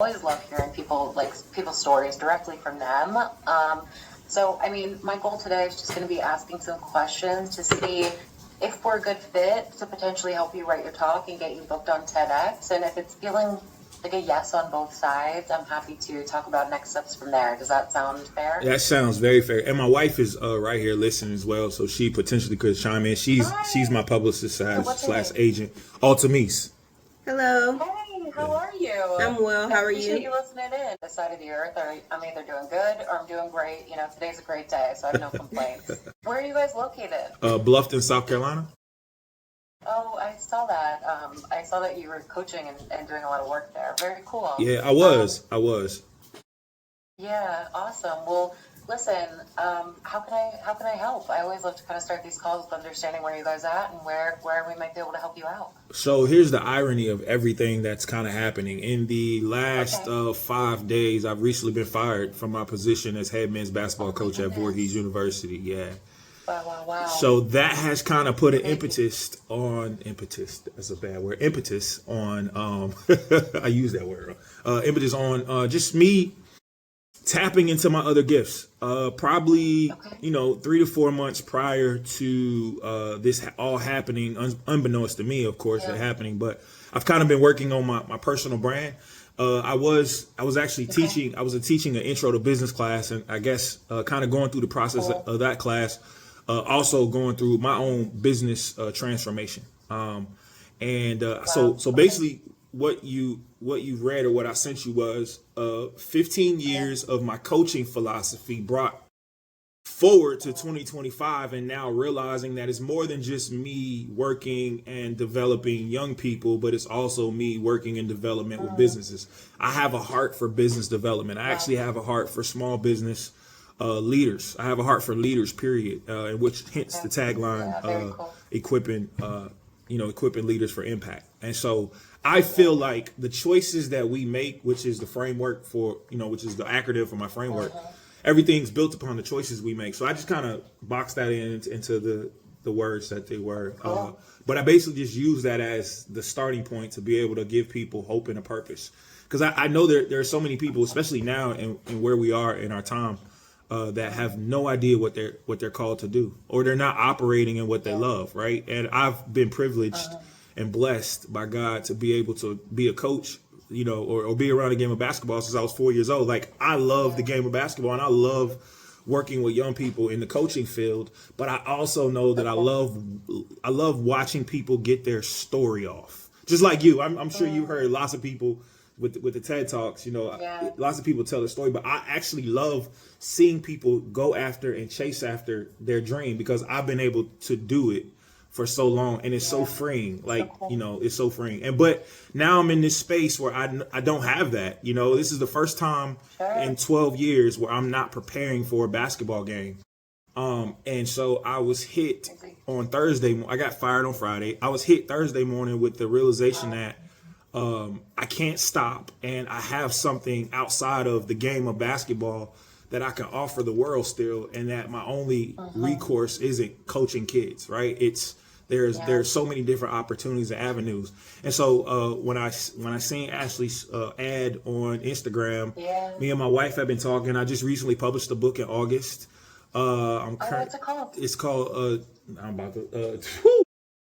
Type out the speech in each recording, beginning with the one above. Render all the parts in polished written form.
always love hearing people's stories directly from them. So, I mean, my goal today is just going to be asking some questions to see if we're a good fit to potentially help you write your talk and get you booked on Tedx. And if it's feeling like a yes on both sides, I'm happy to talk about next steps from there. Does that sound fair? That sounds very fair. And my wife is right here listening as well, so she potentially could chime in. She's my publicist slash agent, Altamise. Hello. Hey, how are you? I'm well. How are you? I appreciate you listening in. This side of the earth, I'm either doing good or I'm doing great. You know, today's a great day, so I have no complaints. Where are you guys located? Bluffton, South Carolina. Oh, I saw that. I saw that you were coaching and doing a lot of work there. Very cool. Yeah, I was. Yeah, awesome. Well, listen, how can I help? I always love to kind of start these calls with understanding where you guys at and where we might be able to help you out. So here's the irony of everything that's kind of happening. In the last 5 days, I've recently been fired from my position as head men's basketball coach at Voorhees University. Yeah. Wow. So that has kind of put an impetus, that's a bad word, impetus on, I use that word, impetus on just me tapping into my other gifts. Probably, 3 to 4 months prior to this all happening, unbeknownst to me, of course, it happening, but I've kind of been working on my personal brand. I was actually teaching an intro to business class, and I guess kind of going through the process of that class. Also going through my own business transformation. So basically what you read or what I sent you was 15 years of my coaching philosophy brought forward to 2025, and now realizing that it's more than just me working and developing young people, but it's also me working in development with businesses. I have a heart for business development. I actually have a heart for small business leaders. I have a heart for leaders, period, which hence the tagline, equipping leaders for impact. And so I feel like the choices that we make, which is the framework for, which is the acronym for my framework, everything's built upon the choices we make. So I just kind of boxed that into the words that they were. But I basically just use that as the starting point to be able to give people hope and a purpose. Because I know there are so many people, especially now and where we are in our time, that have no idea what they're called to do, or they're not operating in what they love, right? And I've been privileged and blessed by God to be able to be a coach, or be around the game of basketball since I was 4 years old. Like, I love the game of basketball, and I love working with young people in the coaching field. But I also know that I love watching people get their story off. Just like you, I'm sure you heard lots of people with the TED Talks, lots of people tell their story, but I actually love seeing people go after and chase after their dream, because I've been able to do it for so long, and it's so freeing. Like, it's so freeing. But now I'm in this space where I don't have that. This is the first time in 12 years where I'm not preparing for a basketball game. And so I was hit on Thursday. I got fired on Friday. I was hit Thursday morning with the realization that I can't stop, and I have something outside of the game of basketball that I can offer the world still, and that my only recourse isn't coaching kids, right? There's so many different opportunities and avenues. And so when I seen Ashley's ad on Instagram, me and my wife have been talking. I just recently published a book in August. What's it called? It's called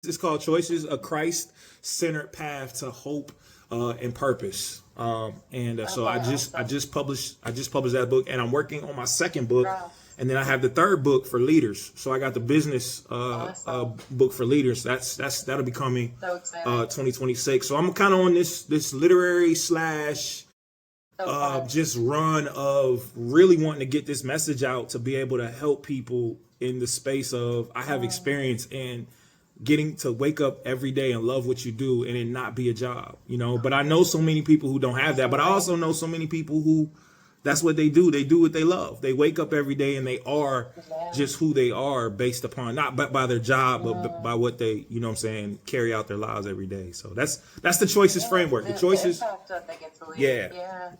it's called Choices: A Christ-Centered Path to Hope and Purpose. So I just published that book, and I'm working on my second book, and then I have the third book for leaders. So I got the business book for leaders. That'll be coming 2026. So I'm kind of on this literary slash just run of really wanting to get this message out to be able to help people in the space of I have experience in getting to wake up every day and love what you do and it not be a job, but I know so many people who don't have that, but I also know so many people who that's what they do. They do what they love. They wake up every day and they are just who they are based upon, not by their job, but by what they, carry out their lives every day. So that's the choices framework. The choices.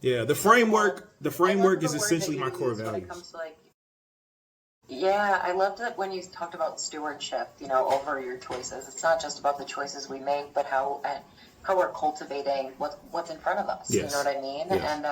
The framework is essentially my core values. Yeah, I loved it when you talked about stewardship, over your choices. It's not just about the choices we make, but how how we're cultivating what's in front of us. Yes. You know what I mean? Yes. And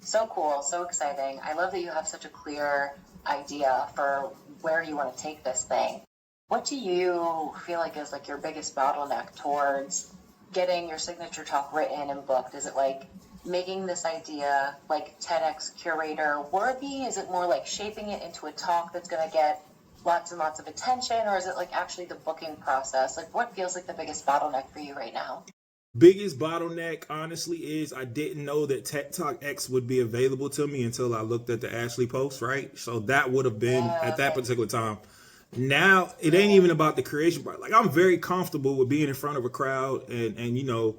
so cool, so exciting. I love that you have such a clear idea for where you want to take this thing. What do you feel like is like your biggest bottleneck towards getting your signature talk written and booked? Is it like making this idea like TEDx curator worthy? Is it more like shaping it into a talk that's going to get lots and lots of attention? Or is it like actually the booking process? Like what feels like the biggest bottleneck for you right now? Biggest bottleneck, honestly, is I didn't know that Tedx would be available to me until I looked at the Ashley post, right? So that would have been at that particular time. Now, it ain't even about the creation part. Like, I'm very comfortable with being in front of a crowd and you know,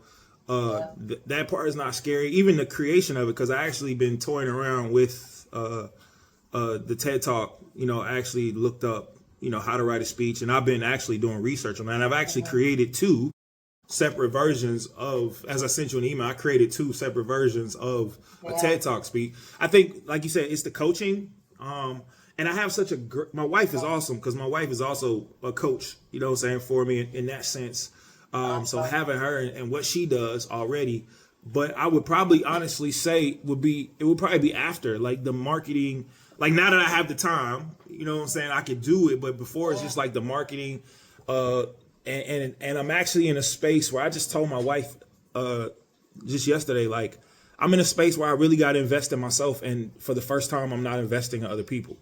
that part is not scary. Even the creation of it, because I actually been toying around with the TED Talk, you know, I actually looked up, you know, how to write a speech, and I've been actually doing research on that. And I've actually created two separate versions of, as I sent you an email, I created two separate versions of a TED Talk speech. I think, like you said, it's the coaching. And I have such my wife is awesome because my wife is also a coach, you know what I'm saying, for me in that sense. So having her and what she does already, but I would probably honestly say it would probably be after, like the marketing, like now that I have the time, you know what I'm saying, I could do it. But before it's just like the marketing, and I'm actually in a space where I just told my wife just yesterday, like I'm in a space where I really got to invest in myself. And for the first time, I'm not investing in other people.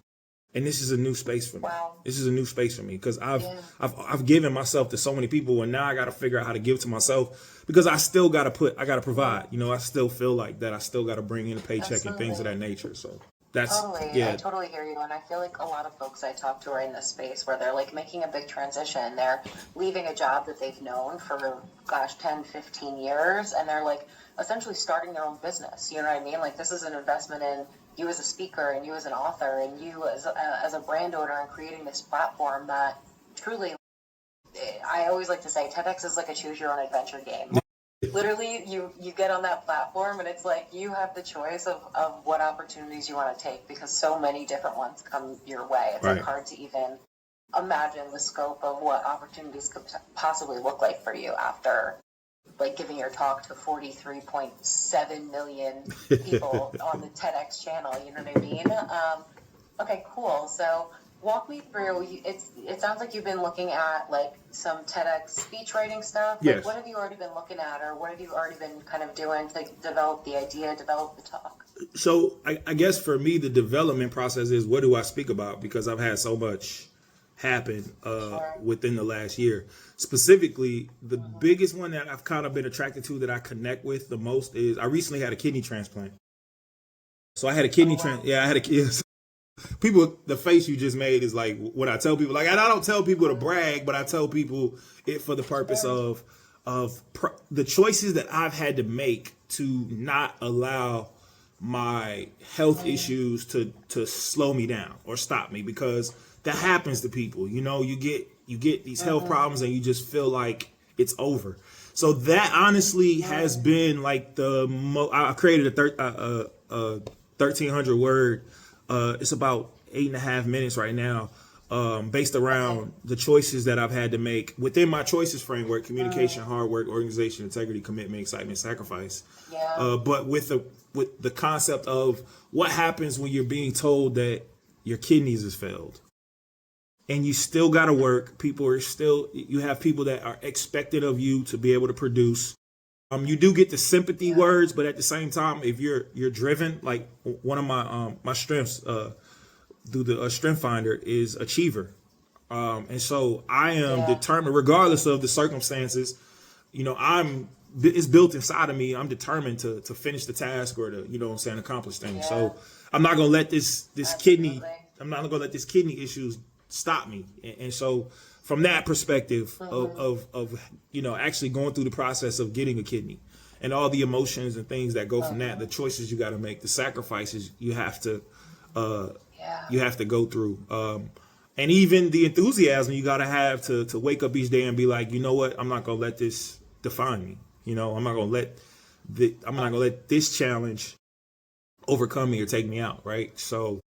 And this is a new space for me. Wow. This is a new space for me because I've given myself to so many people, and now I got to figure out how to give to myself because I still got to I got to provide. You know, I still feel like that I still got to bring in a paycheck and things of that nature. So that's I totally hear you. And I feel like a lot of folks I talk to are in this space where they're like making a big transition. They're leaving a job that they've known for 10, 15 years. And they're like essentially starting their own business. You know what I mean? Like this is an investment in you as a speaker and you as an author and you as a brand owner and creating this platform that truly, I always like to say TEDx is like a choose your own adventure game. Literally, you get on that platform and it's like you have the choice of what opportunities you want to take because so many different ones come your way. It's like hard to even imagine the scope of what opportunities could possibly look like for you after like giving your talk to 43.7 million people on the TEDx channel. You know what I mean? Okay, cool. So walk me through. It sounds like you've been looking at like some TEDx speech writing stuff. Yes. Like, what have you already been looking at, or what have you already been kind of doing to develop the idea, develop the talk? So I guess for me, the development process is what do I speak about? Because I've had so much happen within the last year. Specifically, the biggest one that I've kind of been attracted to that I connect with the most is I recently had a kidney transplant. So I had a kidney transplant. Yeah, I had a kidney. People, the face you just made is like what I tell people. Like, I don't tell people to brag, but I tell people it for the purpose of the choices that I've had to make to not allow my health issues to slow me down or stop me, because that happens to people. You know, you get these health problems and you just feel like it's over. So that honestly has been like I created a 1,300 word. It's about 8.5 minutes right now, based around the choices that I've had to make within my choices framework: communication, hard work, organization, integrity, commitment, excitement, sacrifice. But with the concept of what happens when you're being told that your kidneys has failed and you still got to work. You have people that are expected of you to be able to produce. You do get the sympathy words, but at the same time, if you're driven, like one of my strengths through the Strength Finder is achiever, and so I am determined, regardless of the circumstances. You know, it's built inside of me. I'm determined to finish the task or to, you know what I'm saying, accomplish things. So I'm not gonna let this kidney. I'm not gonna let this kidney issues stop me. And so from that perspective of you know, actually going through the process of getting a kidney and all the emotions and things that go from that, the choices you got to make, the sacrifices you have to go through, and even the enthusiasm you got to have to wake up each day and be like, you know what, I'm not gonna let this define me. You know, I'm not gonna let this challenge overcome me or take me out. Right. So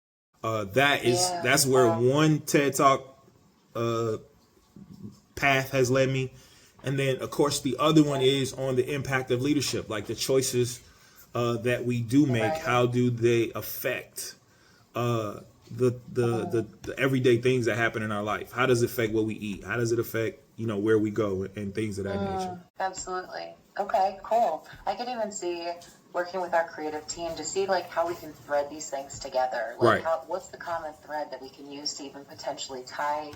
that's where one TED Talk path has led me, And then, of course, the other one is on the impact of leadership, like the choices that we do make. Right. How do they affect the everyday things that happen in our life? How does it affect what we eat? How does it affect, where we go and things of that nature? Absolutely. Okay, cool. I could even see working with our creative team to see like how we can thread these things together. Like Right. what's the common thread that we can use to even potentially tie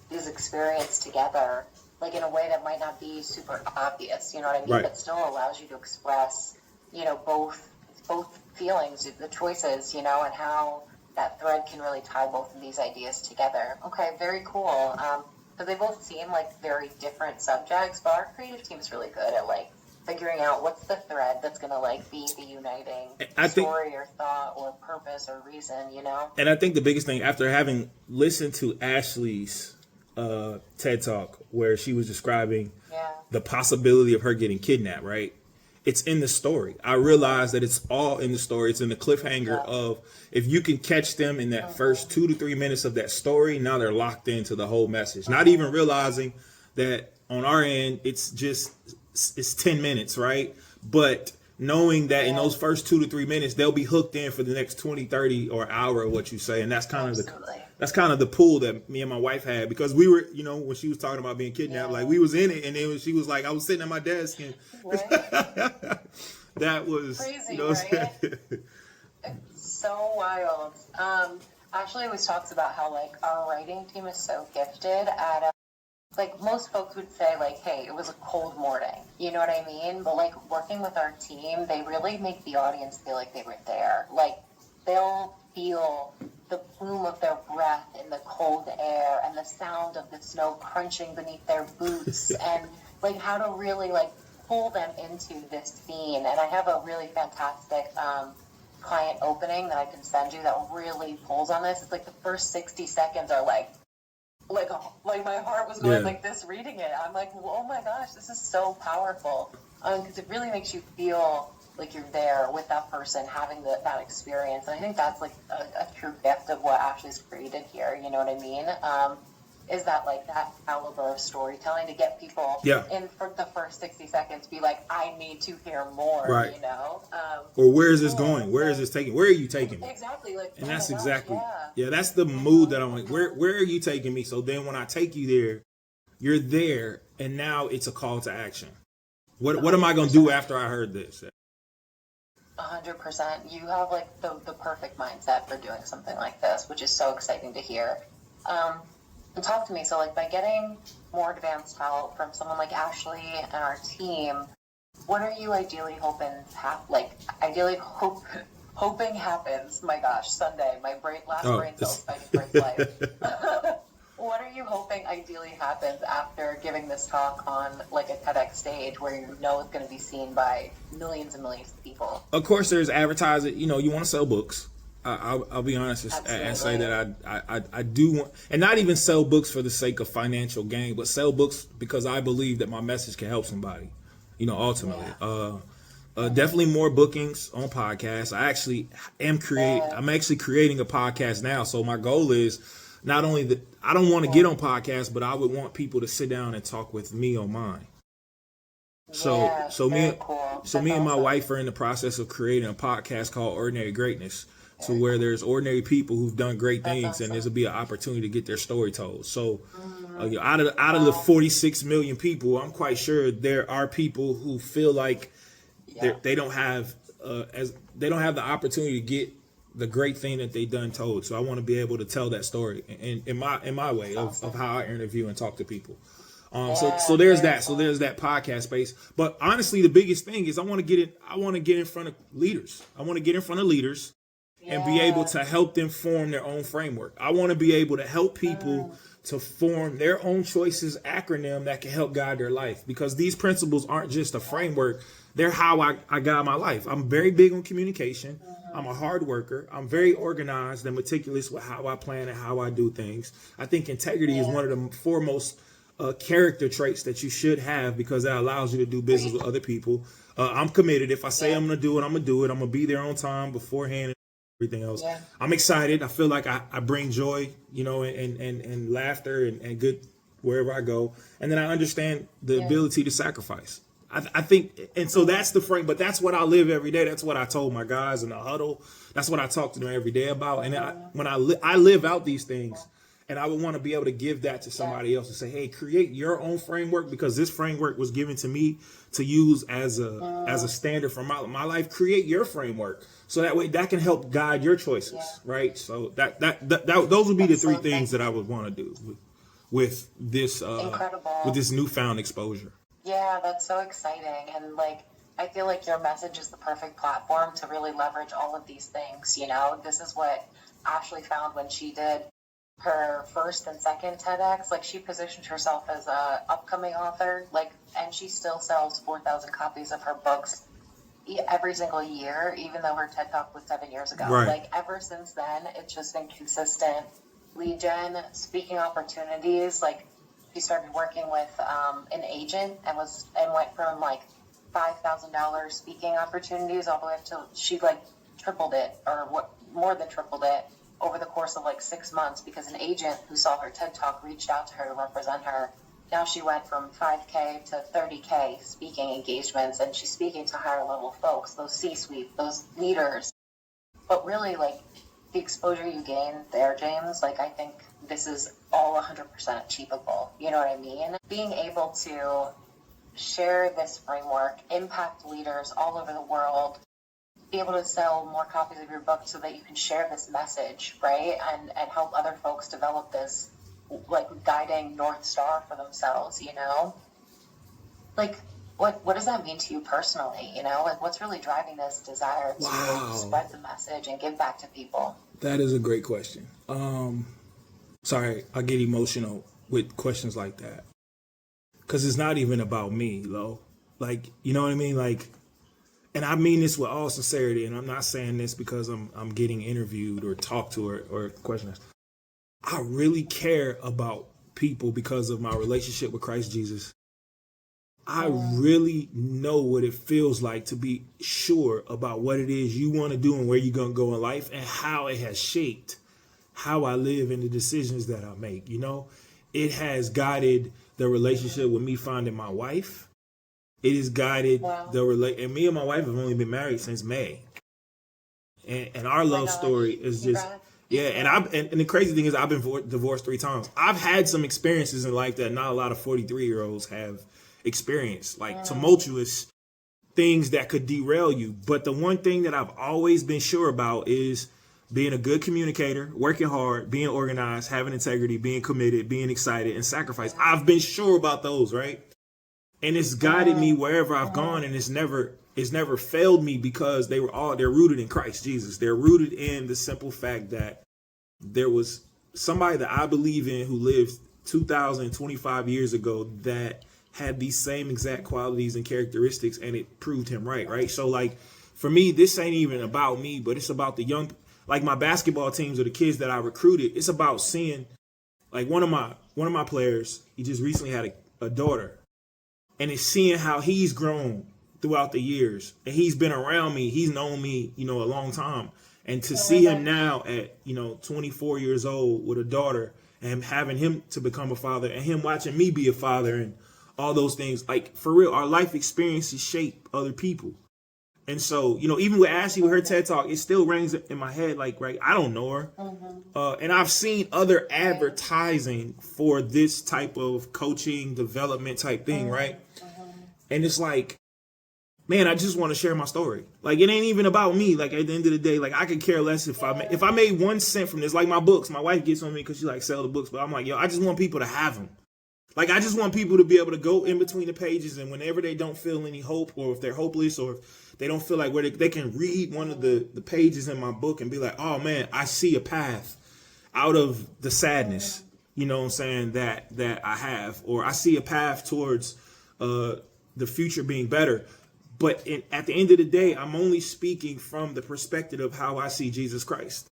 these experiences together, like in a way that might not be super obvious, you know what I mean? Right. But still allows you to express, both feelings, the choices, and how that thread can really tie both of these ideas together. Okay, very cool. Because they both seem like very different subjects, but our creative team is really good at like figuring out what's the thread that's gonna like be the uniting I think- story or thought or purpose or reason. And I think the biggest thing, after having listened to Ashley's TED Talk, where she was describing Yeah. the possibility of her getting kidnapped, right? It's in the story. I realize that it's all in the story. It's in the cliffhanger of if you can catch them in that first 2 to 3 minutes of that story, now they're locked into the whole message. Not even realizing that on our end, it's 10 minutes, right? But knowing that in those first 2 to 3 minutes, they'll be hooked in for the next 20, 30 or hour of what you say. And that's kind Absolutely. that's kind of the pull that me and my wife had, because we were, when she was talking about being kidnapped, like we was in it, and then she was like, I was sitting at my desk, and Right? that was Crazy, what I'm right? saying? So wild. Ashley always talks about how like our writing team is so gifted at like most folks would say like, hey, it was a cold morning. You know what I mean? But like working with our team, they really make the audience feel like they were there. Like they'll feel the plume of their breath in the cold air and the sound of the snow crunching beneath their boots and like how to really like pull them into this scene. And I have a really fantastic client opening that I can send you that really pulls on this. It's like the first 60 seconds are like my heart was going like this reading it. I'm like, oh my gosh, this is so powerful. Because it really makes you feel like you're there with that person having that experience. And I think that's like a true gift of what Ashley's created here. You know what I mean? Is that like that caliber of storytelling to get people in for the first 60 seconds be like, I need to hear more, Right. Or where is this going? Where is this taking? Where are you taking me? Exactly. Like, And oh that's my gosh, exactly, yeah. that's the mood that I'm like, where are you taking me? So then when I take you there, you're there, and now it's a call to action. What am I going to do after I heard this? 100%. You have like the perfect mindset for doing something like this, which is so exciting to hear. And talk to me. So like by getting more advanced help from someone like Ashley and our team, what are you ideally hoping hoping happens? My gosh, Sunday, my last brain cells fighting for its life. What are you hoping ideally happens after giving this talk on like a TEDx stage where you know it's going to be seen by millions and millions of people? Of course, there's advertising. You want to sell books. I'll be honest and say that I do want, and not even sell books for the sake of financial gain, but sell books because I believe that my message can help somebody. Ultimately. Definitely more bookings on podcasts. I'm actually creating a podcast now. So my goal is not only that I don't want to get on podcasts, but I would want people to sit down and talk with me on mine. So me and my wife are in the process of creating a podcast called Ordinary Greatness, to where there's ordinary people who've done great things, and this will be an opportunity to get their story told. So out of the 46 million people, I'm quite sure there are people who feel like they don't have the opportunity to get the great thing that they done told. So I want to be able to tell that story in my way of how I interview and talk to people. So there's that. So there's that podcast space. But honestly, the biggest thing is I want to get in front of leaders. I want to get in front of leaders and be able to help them form their own framework. I want to be able to help people to form their own choices acronym that can help guide their life, because these principles aren't just a framework. They're how I guide my life. I'm very big on communication. I'm a hard worker. I'm very organized and meticulous with how I plan and how I do things. I think integrity is one of the foremost character traits that you should have, because that allows you to do business with other people. I'm committed. If I say I'm going to do it, I'm going to do it. I'm going to be there on time beforehand. Everything else. I'm excited. I feel like I bring joy, and laughter and good wherever I go. And then I understand the ability to sacrifice. I think, and so that's the frame, but that's what I live every day. That's what I told my guys in the huddle. That's what I talk to them every day about. And when I live out these things, and I would want to be able to give that to somebody else and say, hey, create your own framework, because this framework was given to me to use as a standard for my life. Create your framework. So that way that can help guide your choices. Right. So that those would be the three things that I would want to do with this, with this newfound exposure. Yeah, that's so exciting. And like, I feel like your message is the perfect platform to really leverage all of these things. You know, this is what Ashley found when she did her first and second TEDx. Like, she positioned herself as a upcoming author, like, and she still sells 4,000 copies of her books every single year, even though her TED Talk was 7 years ago. Right. Like, ever since then, it's just been consistent lead gen, speaking opportunities. Like, she started working with an agent and went from like $5,000 speaking opportunities all the way up to, she like tripled it, or more than tripled it over the course of like 6 months, because an agent who saw her TED Talk reached out to her to represent her. Now she went from 5K to 30K speaking engagements, and she's speaking to higher level folks, those C-suite, those leaders. But really, like, the exposure you gain there, James, like, I think this is all 100% achievable. You know what I mean? Being able to share this framework, impact leaders all over the world, be able to sell more copies of your book so that you can share this message, right? And help other folks develop this, like, guiding North Star for themselves, you know? Like, what does that mean to you personally, you know? Like, what's really driving this desire to spread the message and give back to people? That is a great question. Sorry, I get emotional with questions like that, because it's not even about me, Lo. Like, you know what I mean? Like, and I mean this with all sincerity, and I'm not saying this because I'm getting interviewed or talked to or questioned. I really care about people because of my relationship with Christ Jesus. I really know what it feels like to be sure about what it is you want to do and where you're going to go in life, and how it has shaped how I live and the decisions that I make. You know, it has guided the relationship with me finding my wife. It has guided and me and my wife have only been married since May. And our love story is just, and the crazy thing is I've been divorced 3 times. I've had some experiences in life that not a lot of 43-year-olds have experienced, like tumultuous things that could derail you. But the one thing that I've always been sure about is being a good communicator, working hard, being organized, having integrity, being committed, being excited, and sacrifice. I've been sure about those, right? And it's guided me wherever I've gone, and it's never failed me, because they're rooted in Christ Jesus. They're rooted in the simple fact that there was somebody that I believe in who lived 2,025 years ago that had these same exact qualities and characteristics, and it proved him right? So, like, for me, this ain't even about me, but it's about the young, like my basketball teams or the kids that I recruited. It's about seeing, like, one of my players, he just recently had a daughter, and it's seeing how he's grown throughout the years, and he's been around me. He's known me, a long time. And to see him now at, 24 years old with a daughter, and having him to become a father, and him watching me be a father, and all those things, like, for real, our life experiences shape other people. And so, even with Ashley, with her TED Talk, it still rings in my head, like, right, I don't know her. And I've seen other advertising for this type of coaching, development type thing, right? And it's like, man, I just want to share my story. Like, it ain't even about me. Like, at the end of the day, like, I could care less if I made 1 cent from this. Like, my books, my wife gets on me because she, like, sell the books. But I'm like, yo, I just want people to have them. Like, I just want people to be able to go in between the pages, and whenever they don't feel any hope, or if they're hopeless, or if they don't feel like where they can read one of the pages in my book and be like, oh man, I see a path out of the sadness, you know what I'm saying, that I have, or I see a path towards the future being better. But at the end of the day, I'm only speaking from the perspective of how I see Jesus Christ.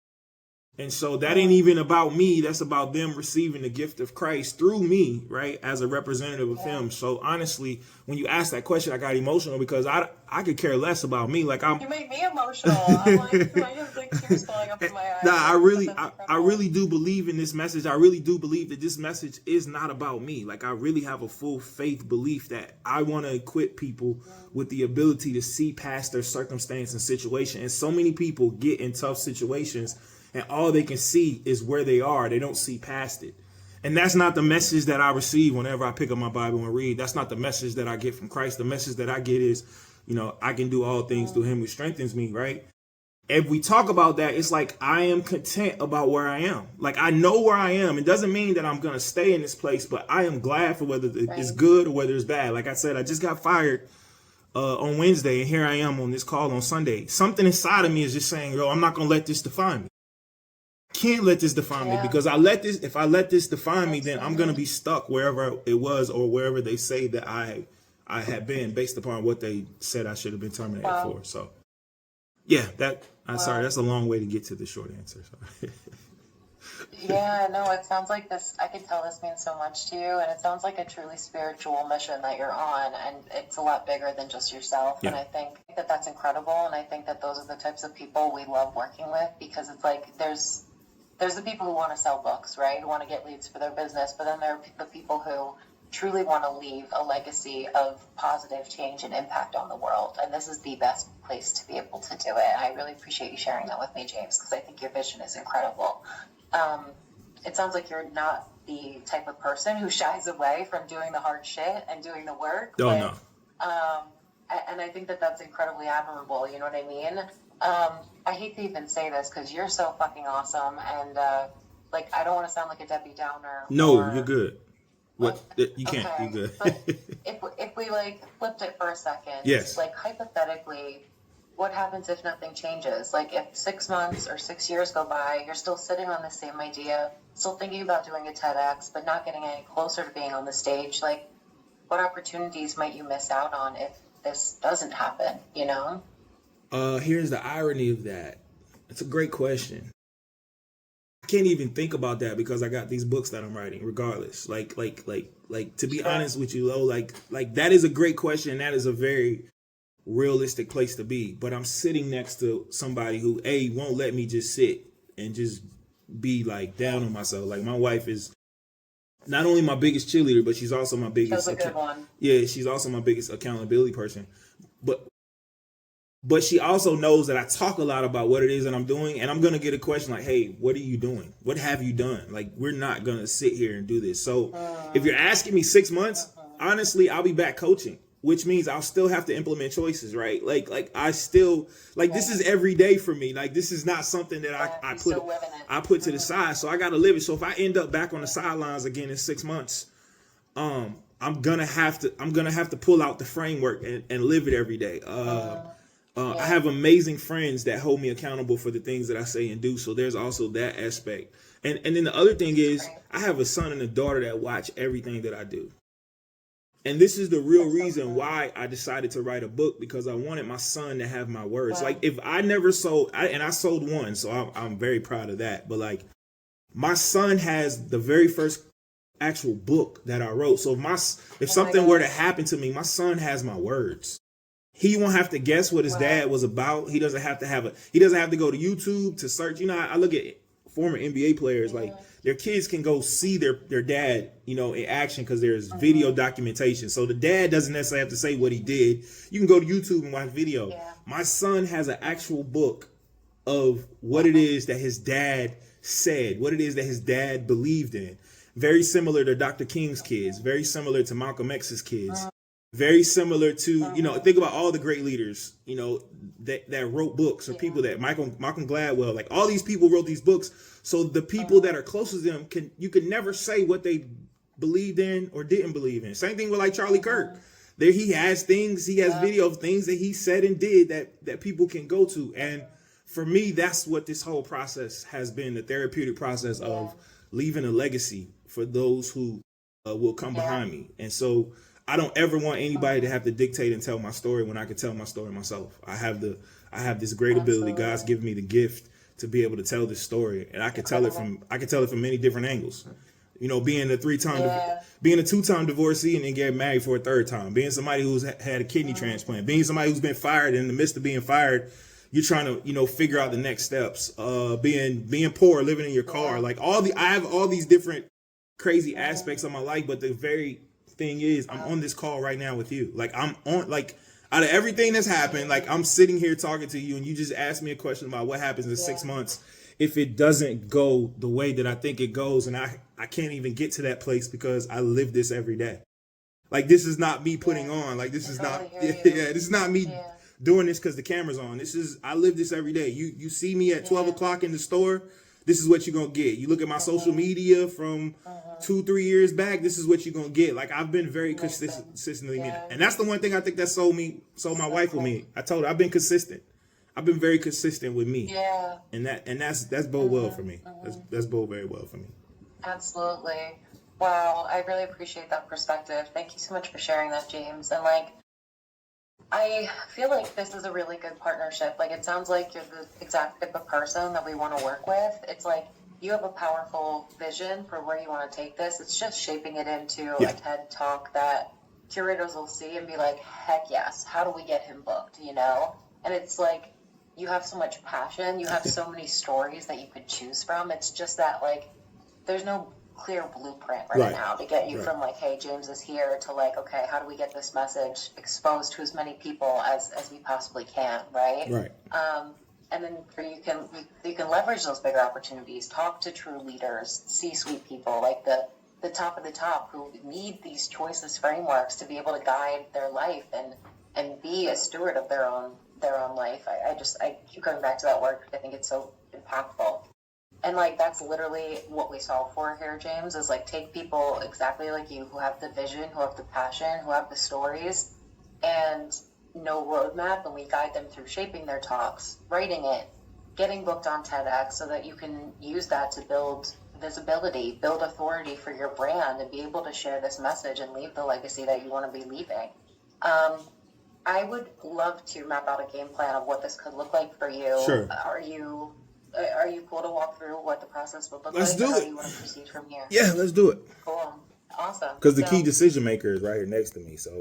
And so that ain't even about me. That's about them receiving the gift of Christ through me, right, as a representative of him. So honestly, when you ask that question, I got emotional, because I could care less about me. Like, You made me emotional. I'm like, like tears falling up in my eyes. Nah, That's I really do believe in this message. I really do believe that this message is not about me. Like, I really have a full faith belief that I want to equip people with the ability to see past their circumstance and situation. And so many people get in tough situations and all they can see is where they are. They don't see past it. And that's not the message that I receive whenever I pick up my Bible and read. That's not the message that I get from Christ. The message that I get is, I can do all things through him who strengthens me, right? If we talk about that, it's like I am content about where I am. Like, I know where I am. It doesn't mean that I'm going to stay in this place, but I am glad for whether it's good or whether it's bad. Like I said, I just got fired on Wednesday, and here I am on this call on Sunday. Something inside of me is just saying, yo, I'm not going to let this define me. Can't let this define me, because if I let this define me, then I'm going to be stuck wherever it was or wherever they say that I had been based upon what they said I should have been terminated for. So, yeah, sorry, that's a long way to get to the short answer. Yeah, no, it sounds like this, I can tell this means so much to you, and it sounds like a truly spiritual mission that you're on, and it's a lot bigger than just yourself. Yeah. And I think that that's incredible, and I think that those are the types of people we love working with, because it's like there's the people who want to sell books, right, who want to get leads for their business, but then there are the people who truly want to leave a legacy of positive change and impact on the world, and this is the best place to be able to do it. I really appreciate you sharing that with me, James, because I think your vision is incredible. It sounds like you're not the type of person who shies away from doing the hard shit and doing the work. Oh, no. And I think that that's incredibly admirable, you know what I mean? I hate to even say this because you're so fucking awesome, and I don't want to sound like a Debbie Downer. No, you're good. What you can't. Okay, you're good. But if we flipped it for a second, yes. Hypothetically, what happens if nothing changes? If 6 months or 6 years go by, you're still sitting on the same idea, still thinking about doing a Tedx, but not getting any closer to being on the stage. What opportunities might you miss out on if this doesn't happen? Here's the irony of that. It's a great question. I can't even think about that because I got these books that I'm writing regardless. To be honest with you, Lo, that is a great question. That is a very realistic place to be. But I'm sitting next to somebody who, won't let me just sit and just be down on myself. My wife is not only my biggest cheerleader, but she's also my biggest. That's a good one. Yeah, she's also my biggest accountability person. But she also knows that I talk a lot about what it is that I'm doing, and I'm going to get a question hey, what are you doing? What have you done? We're not going to sit here and do this. So if you're asking me 6 months, honestly, I'll be back coaching, which means I'll still have to implement choices, right? I still, this is every day for me. This is not something that I put to the side. So I got to live it. So if I end up back on the sidelines again in 6 months, I'm going to have to pull out the framework and live it every day. I have amazing friends that hold me accountable for the things that I say and do. So there's also that aspect. And then the other thing is I have a son and a daughter that watch everything that I do. And this is the real reason why I decided to write a book, because I wanted my son to have my words. If I never sold, and I sold one, so I'm very proud of that. But my son has the very first actual book that I wrote. So if something were to happen to me, my son has my words. He won't have to guess what his dad was about. He doesn't have to go to YouTube to search. I look at former NBA players, their kids can go see their dad, in action because there's video documentation. So the dad doesn't necessarily have to say what he did. You can go to YouTube and watch video. Yeah. My son has an actual book of what it is that his dad said, what it is that his dad believed in. Very similar to Dr. King's kids, very similar to Malcolm X's kids. Very similar to, think about all the great leaders, that wrote books, or people that Malcolm Gladwell, all these people wrote these books. So the people that are closest to them you can never say what they believed in or didn't believe in. Same thing with Charlie Kirk. There he has video of things that he said and did that people can go to. And for me, that's what this whole process has been, the therapeutic process of leaving a legacy for those who will come behind me. And so I don't ever want anybody to have to dictate and tell my story when I can tell my story myself. I have this great ability. God's given me the gift to be able to tell this story, and I can tell it from many different angles. Being a 2-time divorcee and then getting married for a 3rd time, being somebody who's had a kidney transplant, being somebody who's been fired in the midst of being fired, you're trying to, figure out the next steps. Being poor, living in your car, like I have all these different crazy aspects of my life, but the very thing is, I'm on this call right now with you. Like I'm on, like out of everything that's happened, like I'm sitting here talking to you, and you just asked me a question about what happens in 6 months if it doesn't go the way that I think it goes, and I can't even get to that place because I live this every day. Like this is not me putting on. Like this is not. This is not me doing this because the camera's on. I live this every day. You see me at 12 o'clock in the store. This is what you're gonna get. You look at my social media from 2-3 years back. This is what you're gonna get. Like I've been very consistently, and that's the one thing I think that sold my wife with me. I told her I've been consistent. I've been very consistent with me. Yeah. And that's bode well for me. That's bode very well for me. Absolutely. Wow, I really appreciate that perspective. Thank you so much for sharing that, James. And like, I feel like this is a really good partnership. Like, it sounds like you're the exact type of person that we want to work with. It's like you have a powerful vision for where you want to take this. It's just shaping it into a TED Talk that curators will see and be like, heck yes, how do we get him booked, And it's like, you have so much passion. You have so many stories that you could choose from. It's just that, like, there's no clear blueprint right now to get you from like, hey, James is here, to like, okay, how do we get this message exposed to as many people as we possibly can, right? And then you can leverage those bigger opportunities, talk to true leaders, C-suite people, like the top of the top, who need these choices frameworks to be able to guide their life and be a steward of their own life. I keep going back to that word because I think it's so impactful. And, like, that's literally what we solve for here, James, is, like, take people exactly like you who have the vision, who have the passion, who have the stories, and no roadmap, and we guide them through shaping their talks, writing it, getting booked on TEDx so that you can use that to build visibility, build authority for your brand, and be able to share this message and leave the legacy that you want to be leaving. I would love to map out a game plan of what this could look like for you. Sure. Are you cool to walk through what the process would look Let's like? do How it. do you want to proceed from here? Yeah, let's do it. Cool. Awesome. Because the key decision maker is right here next to me. So